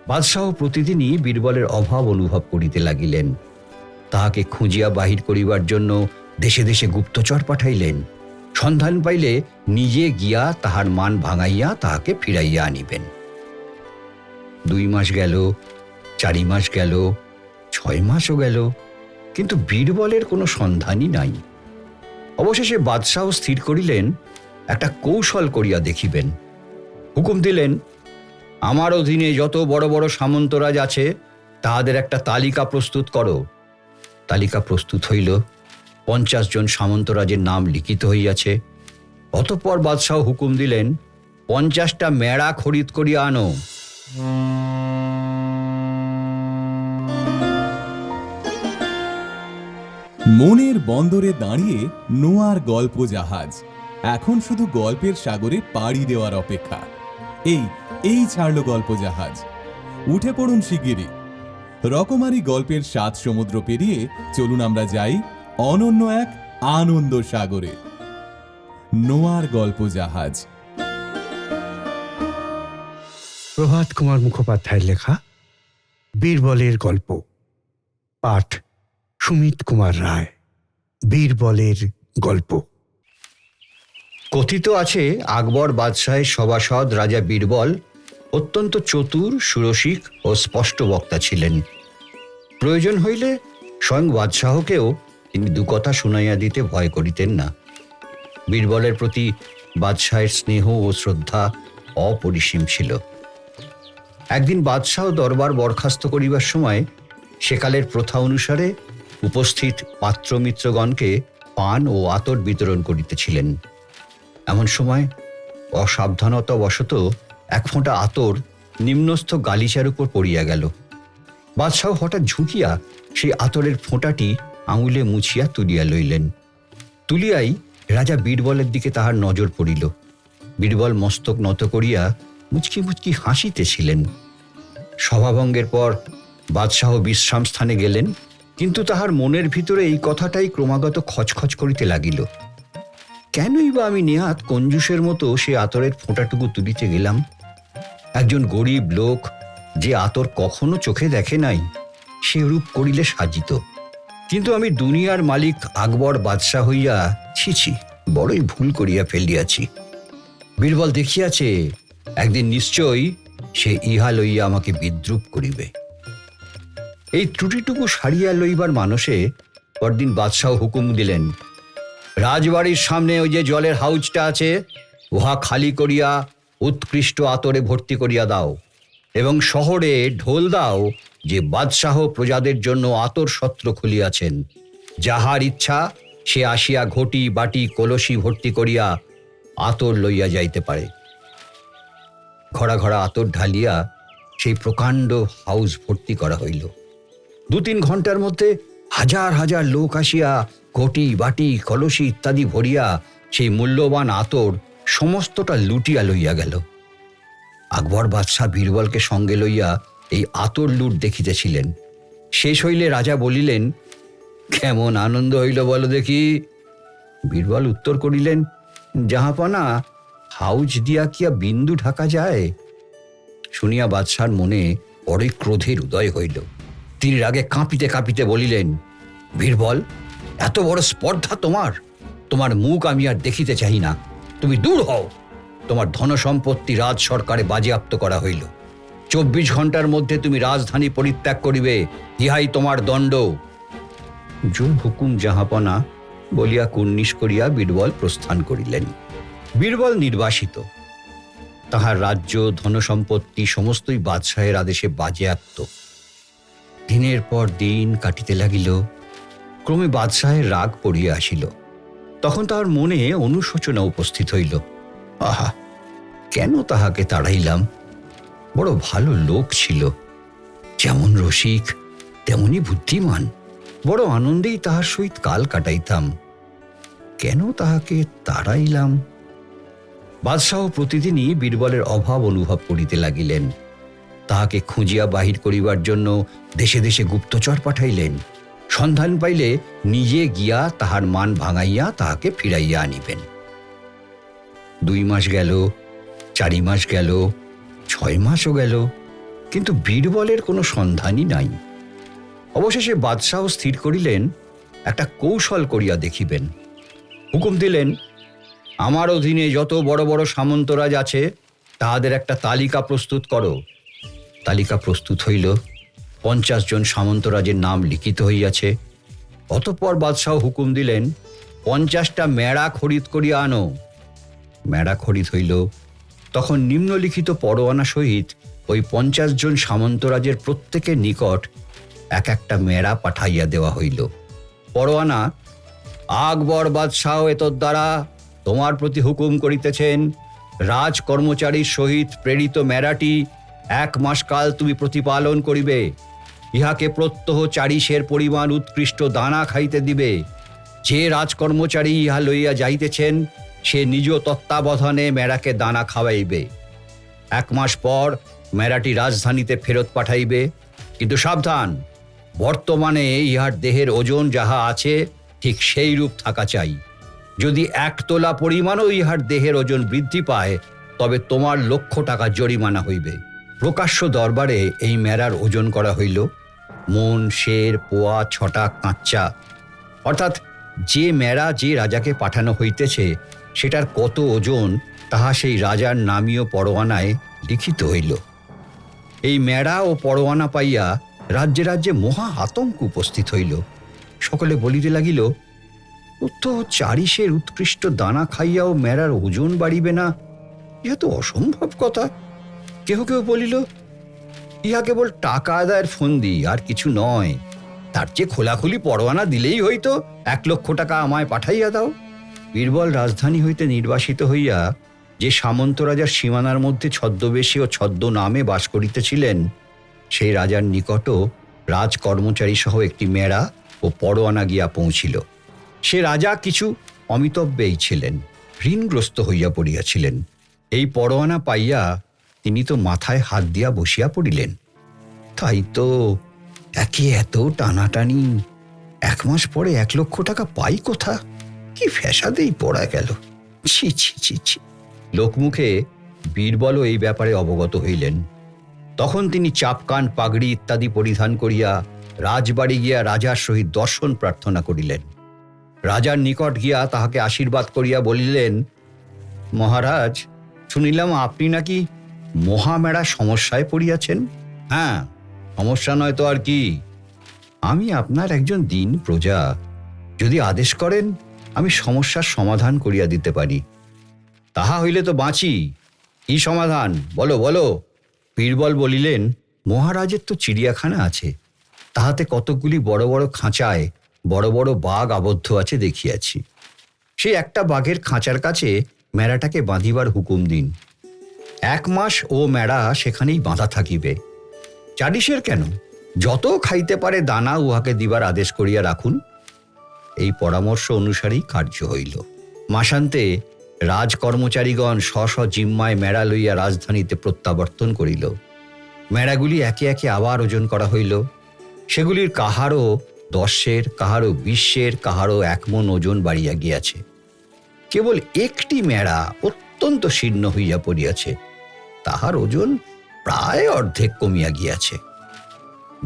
বাদশাহ প্রতিদিনই বীরবলের অভাব অনুভব করিতে লাগিলেন। তাহাকে খুঁজিয়া বাহির করিবার জন্য দেশে দেশে গুপ্তচর পাঠাইলেন। সন্ধান পাইলে নিজে গিয়া তাহার মান ভাঙাইয়া তাহাকে ফিরাইয়া আনিবেন। 2 মাস গেল, 4 মাস গেল, 6 মাসও গেল, কিন্তু বীরবলের কোনো সন্ধানই নাই। অবশেষে বাদশাহ স্থির করিলেন একটা কৌশল করিয়া দেখিবেন। হুকুম দিলেন, আমার অধীনে যত বড় বড় সামন্তরাজ আছে তাহাদের একটা তালিকা প্রস্তুত করো। তালিকা প্রস্তুত হইল। 50 জন সামন্তরাজের নাম লিখিত হইয়াছে। অতঃপর বাদশাহ হুকুম দিলেন, 50টা মেড়া খরিদ করিয়া আনো। মনের বন্দরে দাঁড়িয়ে নোয়ার গল্প জাহাজ এখন শুধু গল্পের সাগরে পাড়ি দেওয়ার অপেক্ষা। এই ছাড়লো গল্প জাহাজ। উঠে পড়ুন শিগগিরই। রকমারি গল্পের 7 সমুদ্র পেরিয়ে চলুন আমরা যাই অনন্য এক আনন্দ সাগরে। নোয়ার গল্প জাহাজ। প্রভাত কুমার মুখোপাধ্যায়ের লেখা বীরবলের গল্প। পাঠ সুমিত কুমার রায়। বীরবলের গল্প। কথিত আছে আকবর বাদশাহের সভাসদ রাজা বীরবল অত্যন্ত চতুর, সুরসিক ও স্পষ্ট বক্তা ছিলেন। প্রয়োজন হইলে স্বয়ং বাদশাহকেও তিনি 2 কথা শুনাইয়া দিতে ভয় করিতেন না। বীরবলের প্রতি বাদশাহের স্নেহ ও শ্রদ্ধা অপরিসীম ছিল। একদিন বাদশাহ দরবার বরখাস্ত করিবার সময় সেকালের প্রথা অনুসারে উপস্থিত পাত্রমিত্রগণকে পান ও আতর বিতরণ করিতেছিলেন। এমন সময় অসাবধানতাবশত 1 ফোঁটা আতর নিম্নস্থ গালিচার উপর পড়িয়া গেল। বাদশাহ হঠাৎ ঝুঁকিয়া সেই আতরের ফোঁটাটি আঙুলে মুছিয়া তুলিয়া লইলেন। তুলিয়াই রাজা বীরবলের দিকে তাহার নজর পড়িল। বীরবল মস্তক নত করিয়া মুচকি মুচকি হাসিতেছিলেন। সভাভঙ্গের পর বাদশাহ বিশ্রাম স্থানে গেলেন, কিন্তু তাহার মনের ভিতরে এই কথাটাই ক্রমাগত খচখচ করিতে লাগিল। কেনই বা আমি নেহাত কঞ্জুসের মতো সে আতরের ফোঁটাটুকু তুলিতে গেলাম? একজন গরিব লোক যে আতর কখনো চোখে দেখে নাই, সে রূপ করিলে সাজিত। কিন্তু আমি দুনিয়ার মালিক আকবর বাদশাহ হইয়া ছি, বড়ই ভুল করিয়া ফেলিয়াছি। বীরবল দেখিয়াছে একদিন নিশ্চয়ই সে ইহা লইয়া আমাকে বিদ্রূপ করিবে। এই ত্রুটিটুকু সারিয়া লইবার মানসে পরদিন বাদশাহ হুকুম দিলেন, রাজবাড়ির সামনে ওই যে জলের হাউজটা আছে, উহা খালি করিয়া উৎকৃষ্ট আতরে ভর্তি করিয়া দাও, এবং শহরে ঢোল দাও যে বাদশাহ প্রজাদের জন্য আতর সত্র খুলিয়াছেন। যাহার ইচ্ছা সে আসিয়া ঘটি বাটি কলসি ভর্তি করিয়া আতর লইয়া যাইতে পারে। ঘড়া ঘড়া আতর ঢালিয়া সেই প্রকাণ্ড হাউস ভর্তি করা হইল। 2-3 ঘন্টার মধ্যে হাজার হাজার লোক আসিয়া ঘটি বাটি কলসি ইত্যাদি ভরিয়া সেই মূল্যবান আতর সমস্তটা লুটিয়া লইয়া গেল। আকবর বাদশাহ বীরবলকে সঙ্গে লইয়া এই আতর লুট দেখিতেছিলেন। শেষ হইলে রাজা বলিলেন, কেমন আনন্দ হইল বলো দেখি? বীরবল উত্তর করিলেন, জাহাপনা, হাউজ দিয়া কি বিন্দু ঢাকা যায়? শুনিয়া বাদশার মনে বড়ই ক্রোধের উদয় হইল। তিনি রাগে কাঁপিতে কাঁপিতে বলিলেন, বীরবল, এত বড় স্পর্ধা তোমার? তোমার মুখ আমি আর দেখিতে চাই না। তুমি দূর হও। তোমার ধনসম্পত্তি রাজ সরকারে বাজেয়াপ্ত করা হইল। 24 ঘন্টার মধ্যে তুমি রাজধানী পরিত্যাগ করিবে, ইহাই তোমার দণ্ড। জো হুকুম জাহাপনা বলিয়া কুর্নিশ করিয়া বীরবল প্রস্থান করিলেন। বীরবল নির্বাসিত। তাহার রাজ্য ধনসম্পত্তি সমস্তই বাদশাহের আদেশে বাজেয়াপ্ত। দিনের পর দিন কাটিতে লাগিল। ক্রমে বাদশাহের রাগ পড়িয়া আসিল। তখন তাহার মনে অনুশোচনা উপস্থিত হইল। আহা, কেন তাহাকে তাড়াইলাম? বড় ভালো লোক ছিল, যেমন রসিক তেমনি বুদ্ধিমান। বড় আনন্দেই তাহার সহিত কাল কাটাইতাম। কেন তাহাকে তাড়াইলাম? বাদশাহ প্রতিদিনই বীরবলের অভাব অনুভব করিতে লাগিলেন। তাহাকে খুঁজিয়া বাহির করিবার জন্য দেশে দেশে গুপ্তচর পাঠাইলেন। সন্ধান পাইলে নিজে গিয়া তাহার মান ভাঙাইয়া তাহাকে ফিরাইয়া আনিবেন। 2 মাস গেল, 4 মাস গেল, 6 মাসও গেল, কিন্তু বীরবলের কোনো সন্ধানই নাই। অবশেষে বাদশাহ স্থির করিলেন একটা কৌশল করিয়া দেখিবেন। হুকুম দিলেন, আমার অধীনে যত বড় বড় সামন্তরাজ আছে তাহাদের একটা তালিকা প্রস্তুত করো। তালিকা প্রস্তুত হইল, 50 জন সামন্তরাজের নাম লিখিত হইয়াছে। অতঃপর বাদশাহ হুকুম দিলেন, 50টা মেড়া খরিদ করিয়া আনো। মেড়া খরিদ হইল। তখন নিম্নলিখিত পরোয়ানা সহিত ওই 50 জন সামন্তরাজের প্রত্যেকের নিকট এক একটা মেড়া পাঠাইয়া দেওয়া হইল। পরোয়ানা, আকবর বাদশাহ এতদ দ্বারা তোমার প্রতি হুকুম করিতেছেন, রাজ কর্মচারীর সহিত প্রেরিত মেড়াটি 1 মাস কাল তুমি প্রতিপালন করিবে। ইহাকে প্রত্যহ 40 পরিমাণ উৎকৃষ্ট দানা খাইতে দিবে। যে রাজকর্মচারী ইহা লইয়া যাইতেছেন সে নিজ তত্ত্বাবধানে মেড়াকে দানা খাওয়াইবে। 1 মাস পর মেড়াটি রাজধানীতে ফেরত পাঠাইবে, কিন্তু সাবধান, বর্তমানে ইহার দেহের ওজন যাহা আছে ঠিক সেই রূপ থাকা চাই। যদি 1 তোলা পরিমাণও ইহার দেহের ওজন বৃদ্ধি পায় তবে তোমার 1,00,000 টাকা জরিমানা হইবে। প্রকাশ্য দরবারে এই মেড়ার ওজন করা হইল। মন, শের, পোয়া, ছটা, কাঁচা, অর্থাৎ যে মেড়া যে রাজাকে পাঠানো হইতেছে সেটার কত ওজন তাহা সেই রাজার নামীয় পরোয়ানায় লিখিত হইল। এই মেড়া ও পরোয়ানা পাইয়া রাজ্যে রাজ্যে মহা আতঙ্ক উপস্থিত হইল। সকলে বলিতে লাগিল, ও তো 40 উৎকৃষ্ট দানা খাইয়াও মেড়ার ওজন বাড়িবে না, ইহা তো অসম্ভব কথা। কেহ কেউ বলিল, ইহা কেবল টাকা আদায়ের ফন্দি, আর কিছু নয়। তার চেয়ে খোলাখুলি পরোয়ানা দিলেই হইতো, 1,00,000 টাকা আমায় পাঠাইয়া দাও। বীরবল রাজধানী হইতে নির্বাসিত হইয়া যে সামন্ত রাজার সীমানার মধ্যে ছদ্মবেশী ও ছদ্ম নামে বাস করিতেছিলেন সেই রাজার নিকটও রাজকর্মচারী সহ একটি মেড়া ও পরোয়ানা গিয়া পৌঁছিল। সে রাজা কিছু অমিতব্যয়ী ছিলেন, ঋণগ্রস্ত হইয়া পড়িয়াছিলেন। এই পরোয়ানা পাইয়া তিনি তো মাথায় হাত দিয়া বসিয়া পড়িলেন। তাই তো, একে এত টানাটানি, 1 মাস পরে 1,00,000 টাকা পাই কোথা? কি ফ্যাসাদেই পড়া গেল। ছি ছি ছি ছি। লোকমুখে বীরবলও এই ব্যাপারে অবগত হইলেন। তখন তিনি চাপকান, পাগড়ি ইত্যাদি পরিধান করিয়া রাজবাড়ি গিয়া রাজার সহিত দর্শন প্রার্থনা করিলেন। রাজার নিকট গিয়া তাহাকে আশীর্বাদ করিয়া বলিলেন, মহারাজ, শুনিলাম আপনি নাকি মহামেড়া সমস্যায় পড়িয়াছেন। হ্যাঁ, সমস্যা নয় তো আর কি। আমি আপনার একজন দীন প্রজা, যদি আদেশ করেন আমি সমস্যার সমাধান করিয়া দিতে পারি। তাহা হইলে তো বাঁচি। কি সমাধান, বলো বলো। বীরবল বলিলেন, মহারাজের তো চিড়িয়াখানা আছে, তাহাতে কতকগুলি বড় বড় খাঁচায় বড় বড় বাঘ আবদ্ধ আছে দেখিয়াছি। সেই একটা বাঘের খাঁচার কাছে মেড়াটাকে বাঁধিবার হুকুম দিন। 1 মাস ও মেড়া সেখানেই বাঁধা থাকিবে। 40 কেন, যত খাইতে পারে দানা উহাকে দিবার আদেশ করিয়া রাখুন। এই পরামর্শ অনুসারেই কার্য হইল। মাসান্তে রাজকর্মচারীগণ স্ব জিম্মায় মেড়া লইয়া রাজধানীতে প্রত্যাবর্তন করিল। মেড়াগুলি একে একে আবার ওজন করা হইল। সেগুলির কাহারও 10, কাহারও 20, কাহারও 1 মণ ওজন বাড়িয়া গিয়াছে। কেবল একটি মেড়া অত্যন্ত শীর্ণ হইয়া পড়িয়াছে, তাহার ওজন প্রায় অর্ধেক কমিয়া গিয়াছে।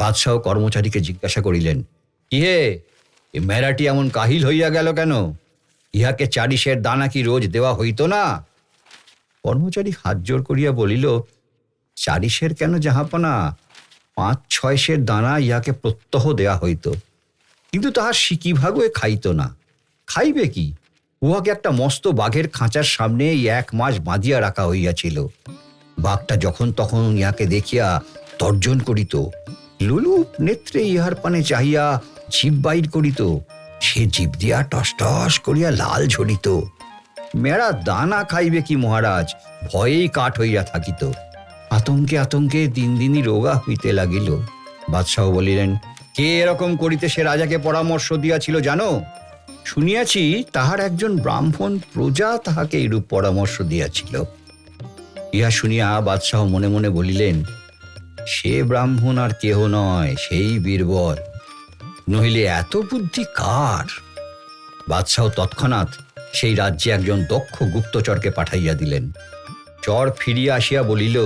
বাদশাহ কর্মচারীকে জিজ্ঞাসা করিলেন, কি হে, এ মেড়াটি এমন কাহিল হইয়া গেল কেন? ইহাকে 40 দানা কি রোজ দেওয়া হইত না? কর্মচারী হাত জোর করিয়া বলিল, 40 কেন জাহাপনা, 5-6 দানা ইহাকে প্রত্যহ দেয়া হইত, কিন্তু তাহার সিকিভাগও খাইত না। খাইবে কি? উহাকে একটা মস্ত বাঘের খাঁচার সামনে 1 মাস বাঁধিয়া রাখা হইয়াছিল। বাঘটা যখন তখন ইহাকে দেখিয়া তর্জন করিত, লুলুপ নেত্রে ইহার পানে চাহিয়া জিভ বাইর করিত, সে জিভ দিয়া টস টস করিয়া লাল ঝরিত। মেড়া দানা খাইবে কি মহারাজ, ভয়েই কাঠ হইয়া থাকিত। আতঙ্কে আতঙ্কে দিন দিনই রোগা হইতে লাগিল। বাদশাহ বলিলেন, কে এরকম করিতে সে রাজাকে পরামর্শ দিয়াছিল জানো? শুনিয়াছি তাহার একজন ব্রাহ্মণ প্রজা তাহাকে এইরূপ পরামর্শ দিয়াছিল। ইহা শুনিয়া বাদশাহ মনে মনে বলিলেন, সে ব্রাহ্মণ আর কেহ নয়, সেই বীরবল, নহিলে এত বুদ্ধি কার? বাদশাহ তৎক্ষণাৎ সেই রাজ্যে একজন দক্ষ গুপ্তচরকে পাঠাইয়া দিলেন। চর ফিরিয়া আসিয়া বলিল,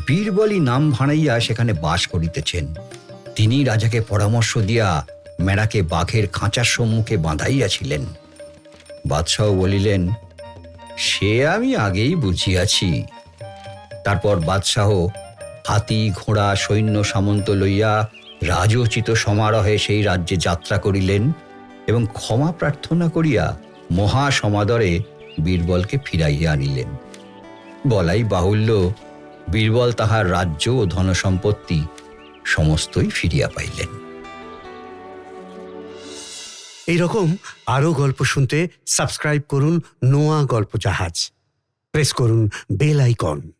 বীরবলই নাম ভাড়াইয়া সেখানে বাস করিতেছেন। তিনি রাজাকে পরামর্শ দিয়া মেড়াকে বাঘের খাঁচার সম্মুখে বাঁধাইয়াছিলেন। বাদশাহ বলিলেন, সে আমি আগেই বুঝিয়াছি। তারপর বাদশাহ হাতি ঘোড়া সৈন্য সামন্ত লইয়া রাজোচিত সমারোহে সেই রাজ্যে যাত্রা করিলেন এবং ক্ষমা প্রার্থনা করিয়া মহা সমাদরে বীরবলকে ফিরাইয়া আনিলেন। বলাই বাহুল্য, বীরবল তাহার রাজ্য ও ধনসম্পত্তি সমস্তই ফিরিয়া পাইলেন। এইরকম আরও গল্প শুনতে সাবস্ক্রাইব করুন নোয়া গল্প জাহাজ। প্রেস করুন বেল আইকন।